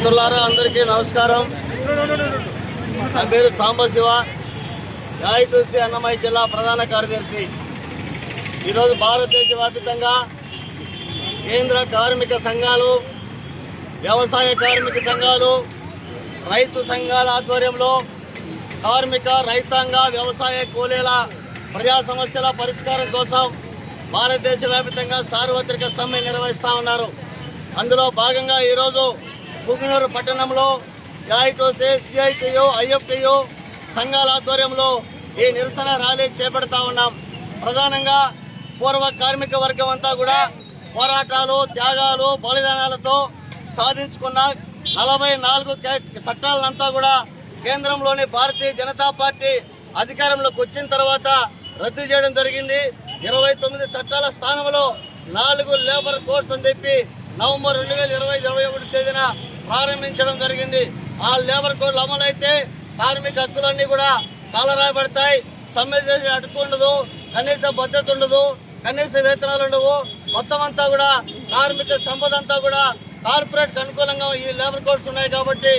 మిత్రులారా అందరికీ నమస్కారం. నా పేరు సాంబశివ, ఏఐటీయూసీ అన్నమయ్య జిల్లా ప్రధాన కార్యదర్శి. ఈరోజు భారతదేశ వ్యాప్తంగా కేంద్ర కార్మిక సంఘాలు, వ్యవసాయ కార్మిక సంఘాలు, రైతు సంఘాల ఆధ్వర్యంలో కార్మిక, రైతాంగ, వ్యవసాయ కూలీల ప్రజా సమస్యల పరిష్కారం కోసం భారతదేశ వ్యాప్తంగా సార్వత్రిక సమ్మె నిర్వహిస్తూ ఉన్నారు. అందులో భాగంగా ఈరోజు పుంగనూరు పట్టణంలో ఏఐటీయూసీ, సిఐటియు, ఐఎఫ్టియు సంఘాల ఆధ్వర్యంలో ఈ నిరసన ర్యాలీ చేపడతా ఉన్నాం. ప్రధానంగా పూర్వ కార్మిక వర్గం అంతా కూడా పోరాటాలు, త్యాగాలు, బలిదానాలతో సాధించుకున్న 44 చట్టాలంతా కూడా కేంద్రంలోని భారతీయ జనతా పార్టీ అధికారంలోకి వచ్చిన తర్వాత రద్దు చేయడం జరిగింది. 29 చట్టాల స్థానంలో 4 లేబర్ కోడ్స్ అని చెప్పి నవంబర్ 2021 తేదీన ప్రారంభించడం జరిగింది. ఆ లేబర్ కోడ్లు అమలైతే కార్మిక హక్కులన్నీ కూడా కాలరాయబడతాయి. సమ్మె చేసి అడ్డుకు ఉండదు, కనీస భద్రత ఉండదు, కనీస వేతనాలు ఉండవు. మొత్తం అంతా కూడా కార్మిక సంపద అంతా కూడా కార్పొరేట్ అనుకూలంగా ఈ లేబర్ కోడ్స్ ఉన్నాయి. కాబట్టి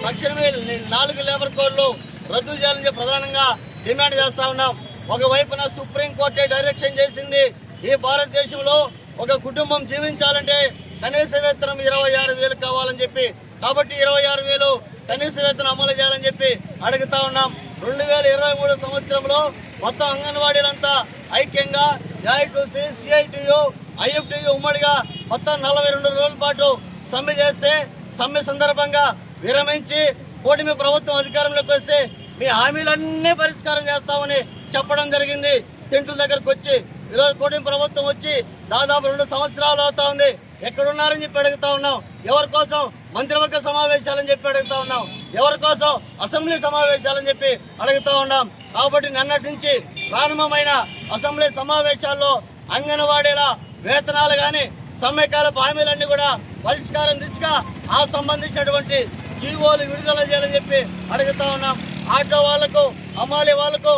తక్షణమే 4 లేబర్ కోడ్లు రద్దు చేయాలని ప్రధానంగా డిమాండ్ చేస్తా ఉన్నాం. ఒకవైపున సుప్రీంకోర్టే డైరెక్షన్ చేసింది, ఈ భారతదేశంలో ఒక కుటుంబం జీవించాలంటే కనీస వేతనం 26,000 కావాలని చెప్పి. కాబట్టి 26,000 కనీస వేతనం అమలు చేయాలని చెప్పి అడుగుతా ఉన్నాం. 2023 సంవత్సరంలో మొత్తం అంగన్వాడీలంతా ఐక్యంగా ఏఐటీయూసీ, సిఐటియు, ఐఎఫ్టియు ఉమ్మడిగా మొత్తం 42 రోజుల పాటు సమ్మె చేస్తే సమ్మె సందర్భంగా విరమించి కూటమి ప్రభుత్వం అధికారంలోకి వస్తే మీ హామీలన్నీ పరిష్కారం చేస్తామని చెప్పడం జరిగింది. టెంట్ల దగ్గరకు వచ్చి ఈరోజు కూటమి ప్రభుత్వం వచ్చి దాదాపు 2 సంవత్సరాలు అవుతా ఉంది. ఎక్కడున్నారని చెప్పి అడుగుతా ఉన్నాం. ఎవరి కోసం మంత్రివర్గ సమావేశాలని చెప్పి అడుగుతా ఉన్నాం. ఎవరి కోసం అసెంబ్లీ సమావేశాలని చెప్పి అడుగుతా ఉన్నాం. కాబట్టి నిన్నటి నుంచి ప్రారంభమైన అసెంబ్లీ సమావేశాల్లో అంగన్వాడీల వేతనాలు కానీ సమ్మెకాలపు హామీలన్నీ కూడా పరిష్కారం దిశగా ఆ సంబంధించినటువంటి జీవోలు విడుదల చేయాలని చెప్పి అడుగుతా ఉన్నాం. ఆటో వాళ్లకు, అమ్మాలి వాళ్లకు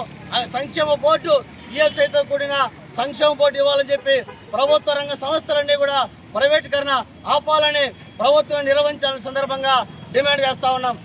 సంక్షేమ బోర్డు, ఈఎస్ఐతో కూడిన సంక్షేమ బోర్డు ఇవ్వాలని చెప్పి ప్రభుత్వ రంగ సంస్థలన్నీ కూడా ప్రైవేటీకరణ ఆపాలని ప్రభుత్వం నిర్వహించాలని సందర్భంగా డిమాండ్ చేస్తా ఉన్నాం.